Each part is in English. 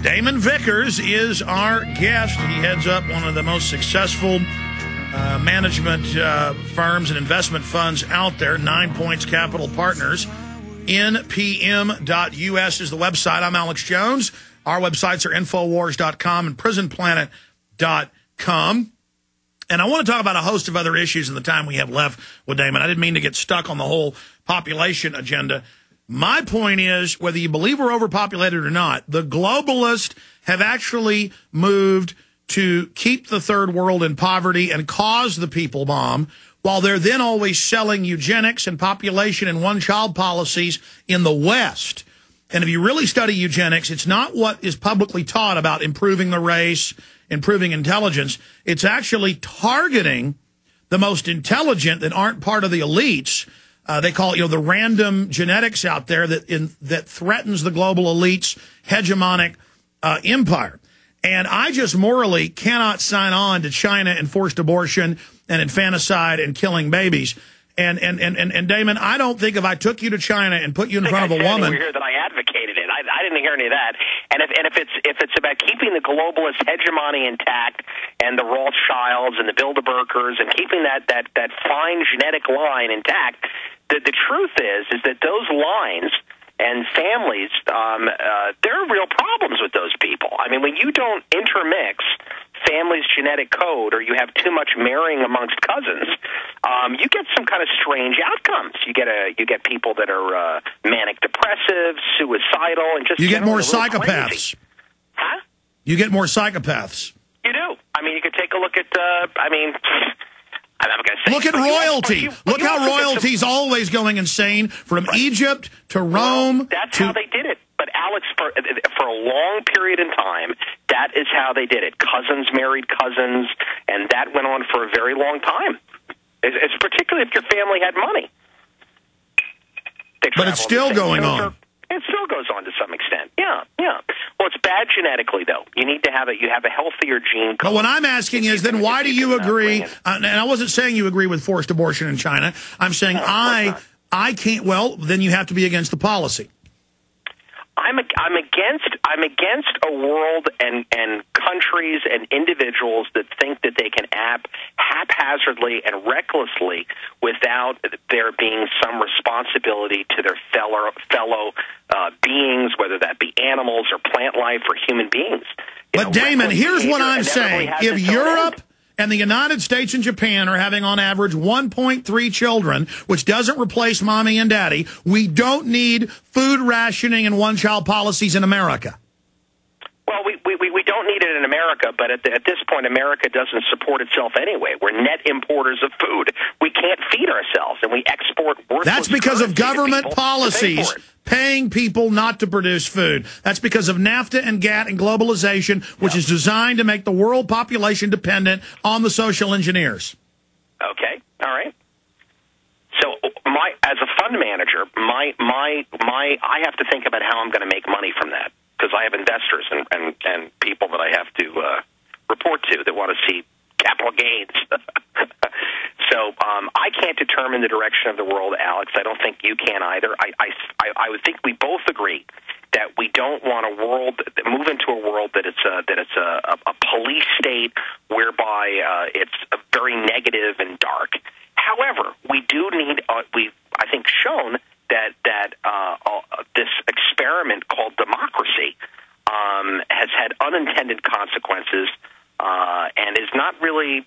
Damon Vickers is our guest. He heads up one of the most successful management firms and investment funds out there, 9 Points Capital Partners. NPM.us is the website. I'm Alex Jones. Our websites are Infowars.com and PrisonPlanet.com. And I want to talk about a host of other issues in the time we have left with Damon. I didn't mean to get stuck on the whole population agenda. My point is, whether you believe we're overpopulated or not, the globalists have actually moved to keep the third world in poverty and cause the people bomb, while they're then always selling eugenics and population and one-child policies in the West. And if you really study eugenics, it's not what is publicly taught about improving the race, improving intelligence. It's actually targeting the most intelligent that aren't part of the elites. They call it, the random genetics out there that threatens the global elites' hegemonic empire. And I just morally cannot sign on to China and forced abortion and infanticide and killing babies. And Damon, I don't think if I took you to China and put you in front of a woman, that I advocated it. I didn't hear any of that. And if it's about keeping the globalist hegemony intact and the Rothschilds and the Bilderbergers and keeping that fine genetic line intact, the truth is that those lines and families, there are real problems with those people. I mean, when you don't intermix family's genetic code, or you have too much marrying amongst cousins, you get some kind of strange outcomes. You get people that are manic depressive, suicidal, and just you get more psychopaths. Crazy. Huh? You get more psychopaths. You do. I mean, you could take a look at. Look at royalty. Look how royalty's always going insane, from Egypt to Rome. That's how they did it. But Alex, for a long period in time, that is how they did it. Cousins married cousins, and that went on for a very long time. It's particularly if your family had money. But it's still going on. It still goes on to some extent. Yeah. Well, it's bad genetically, though. You need to have a healthier gene code. But what I'm asking is, then why do you agree? And I wasn't saying you agree with forced abortion in China. I'm saying I can't. Well, then you have to be against the policy. I'm against a world and countries and individuals that think that they can act haphazardly and recklessly without there being some responsibility to their fellow beings, whether that be animals or plant life or human beings. But Damon, here's what I'm saying: if Europe and the United States and Japan are having on average 1.3 children, which doesn't replace mommy and daddy, we don't need food rationing and one-child policies in America. Well, we don't need it in America, but at this point, America doesn't support itself anyway. We're net importers of food. We can't feed ourselves, and we export worthless. That's because of government policies paying people not to produce food. That's because of NAFTA and GATT and globalization, which is designed to make the world population dependent on the social engineers. Okay, all right. So, as a fund manager, I have to think about how I'm going to make money from that, because I have investors and people that I have to report to that want to see capital gains. So I can't determine the direction of the world, Alex. I don't think you can either. I would think we both agree that we don't want a world move into a world that it's a police state whereby it's very negative and dark. However, we do need we've I think shown that this experiment called democracy has had unintended consequences. And is not really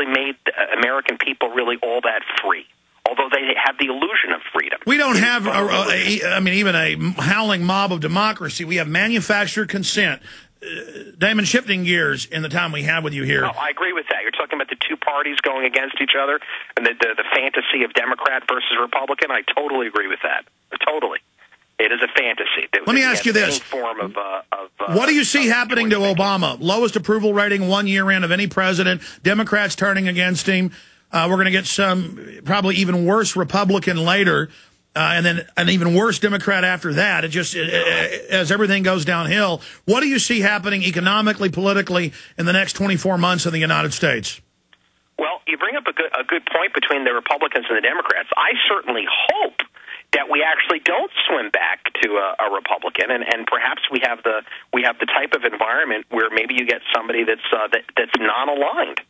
made American people really all that free, although they have the illusion of freedom. We don't have, even a howling mob of democracy. We have manufactured consent. Damon, shifting gears in the time we have with you here. No, I agree with that. You're talking about the two parties going against each other and the fantasy of Democrat versus Republican. I totally agree with that. Totally. It is a fantasy. Let me ask you this. What do you see happening to Obama? Lowest approval rating 1 year in of any president. Democrats turning against him. We're going to get some probably even worse Republican later, and then an even worse Democrat after that. As everything goes downhill. What do you see happening economically, politically in the next 24 months in the United States? Well, you bring up a good point between the Republicans and the Democrats. I certainly hope that we actually don't swim back to a Republican, and perhaps we have the type of environment where maybe you get somebody that's non-aligned,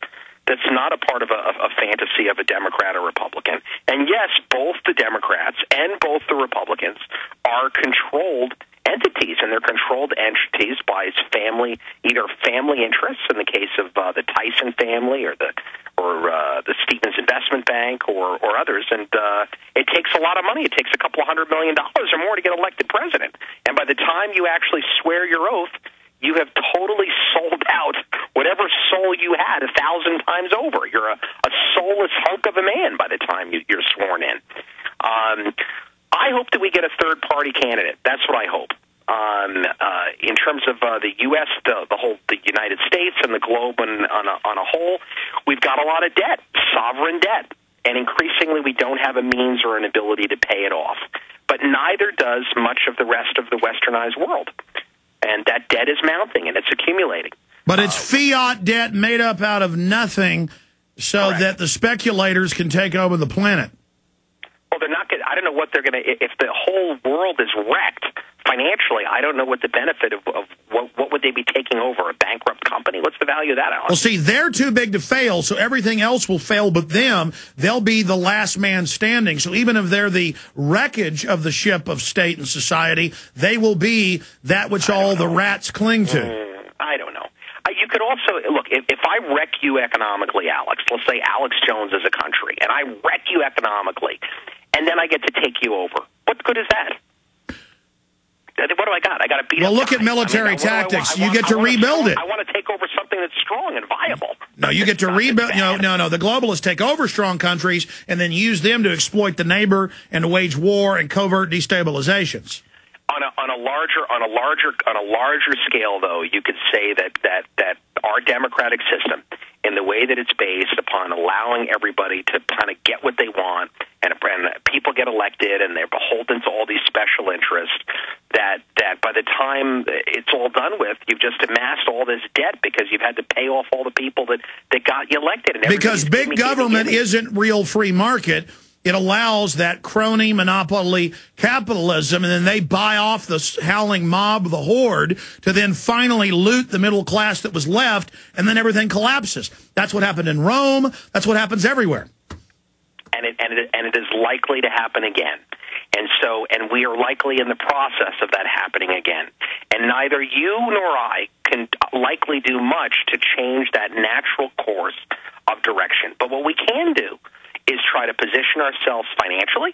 that's not a part of a fantasy of a Democrat or Republican. And yes, both the Democrats and both the Republicans are controlled entities, and they're controlled entities by family, either family interests in the case of the Tyson family or the Stevens Investment Bank or others, and it takes a lot of money. It takes a couple of $100 million or more to get elected president. And by the time you actually swear your oath, you have totally sold out whatever soul you had 1,000 times over. You're a soulless hunk of a man by the time you're sworn in. I hope that we get a third-party candidate. That's what I hope. In terms of the U.S., the United States, and the globe on a whole, we've got a lot of debt, sovereign debt, and increasingly we don't have a means or an ability to pay it off. But neither does much of the rest of the westernized world, and that debt is mounting and it's accumulating. But it's fiat debt made up out of nothing, so correct. that the speculators can take over the planet. Well, they're not. I don't know what they're going to. If the whole world is wrecked financially, I don't know what the benefit of what would they be taking over, a bankrupt company? What's the value of that, Alex? Well, see, they're too big to fail, so everything else will fail but them. They'll be the last man standing. So even if they're the wreckage of the ship of state and society, they will be that which all the rats cling to. I don't know. You could also, look, if I wreck you economically, Alex, let's say Alex Jones is a country, and I wreck you economically, and then I get to take you over, what good is that? What do I got? I got to beat up. Well, look at military tactics. You get to rebuild it. I want to take over something that's strong and viable. No, you get to rebuild. No. The globalists take over strong countries and then use them to exploit the neighbor and to wage war and covert destabilizations. On a larger scale, though, you could say that our democratic system, in the way that it's based upon allowing everybody to kind of get what they want, and people get elected, and they're beholden to all these special interests, that by the time it's all done with, you've just amassed all this debt because you've had to pay off all the people that got you elected. And because big government isn't real free market. It allows that crony monopoly capitalism, and then they buy off the howling mob, the horde, to then finally loot the middle class that was left, and then everything collapses. That's what happened in Rome. That's what happens everywhere. And it is likely to happen again. And we are likely in the process of that happening again. And neither you nor I can likely do much to change that natural course of direction. But what we can do is try to position ourselves financially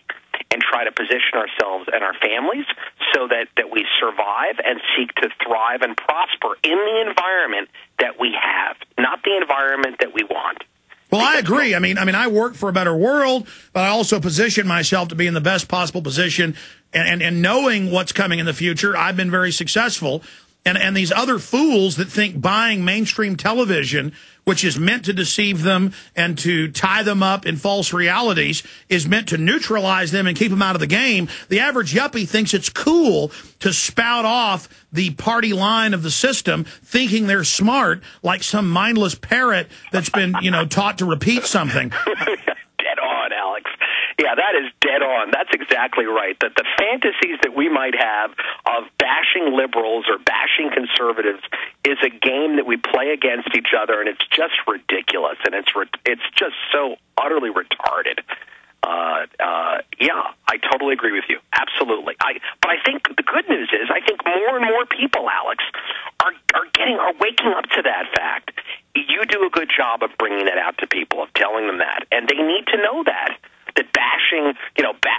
and try to position ourselves and our families so that we survive and seek to thrive and prosper in the environment that we have, not the environment that we want. Well, I agree. I mean, I work for a better world, but I also position myself to be in the best possible position. And knowing what's coming in the future, I've been very successful. And these other fools that think buying mainstream television, which is meant to deceive them and to tie them up in false realities, is meant to neutralize them and keep them out of the game. The average yuppie thinks it's cool to spout off the party line of the system, thinking they're smart, like some mindless parrot that's been, taught to repeat something. Dead on, Alex. Yeah, that is dead on. That's exactly right. That the fantasies that we might have of bashing liberals or bashing conservatives is a game that we play against each other, and it's just ridiculous, and it's just so utterly retarded. Yeah, I totally agree with you. Absolutely. But I think the good news is I think more and more people, Alex, are waking up to that fact. You do a good job of bringing that out to people, of telling them that, and they need to know that bashing,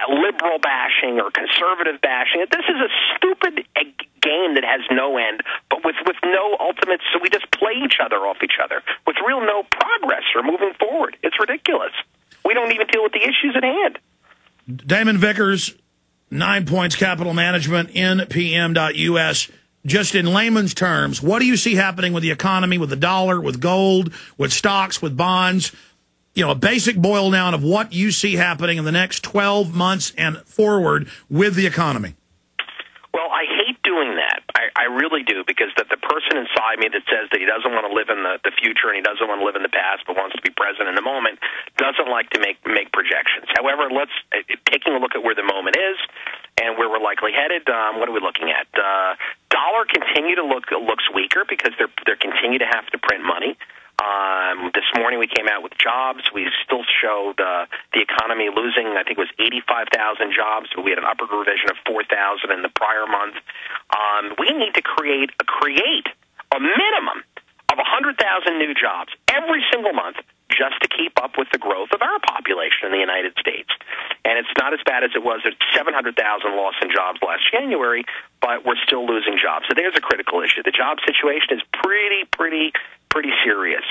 liberal bashing or conservative bashing, this is a stupid game that has no end, but with no ultimate, so we just play each other off each other with real no progress or moving forward. It's ridiculous. We don't even deal with the issues at hand. Damon Vickers, 9 Points Capital Management, npm.us. Just in layman's terms, what do you see happening with the economy, with the dollar, with gold, with stocks, with bonds? A basic boil down of what you see happening in the next 12 months and forward with the economy. Well, I hate doing that. I really do, because the person inside me that says that he doesn't want to live in the future and he doesn't want to live in the past but wants to be present in the moment doesn't like to make projections. However, let's taking a look at where the moment is and where we're likely headed. What are we looking at? Dollar looks weaker because they're continue to have to print money. This morning we came out with jobs. We still showed the economy losing, I think it was 85,000 jobs, but we had an upward revision of 4,000 in the prior month. We need to create a minimum of 100,000 new jobs every single month just to keep up with the growth of our population in the United States. And it's not as bad as it was at 700,000 loss in jobs last January, but we're still losing jobs. So there's a critical issue. The job situation is pretty serious.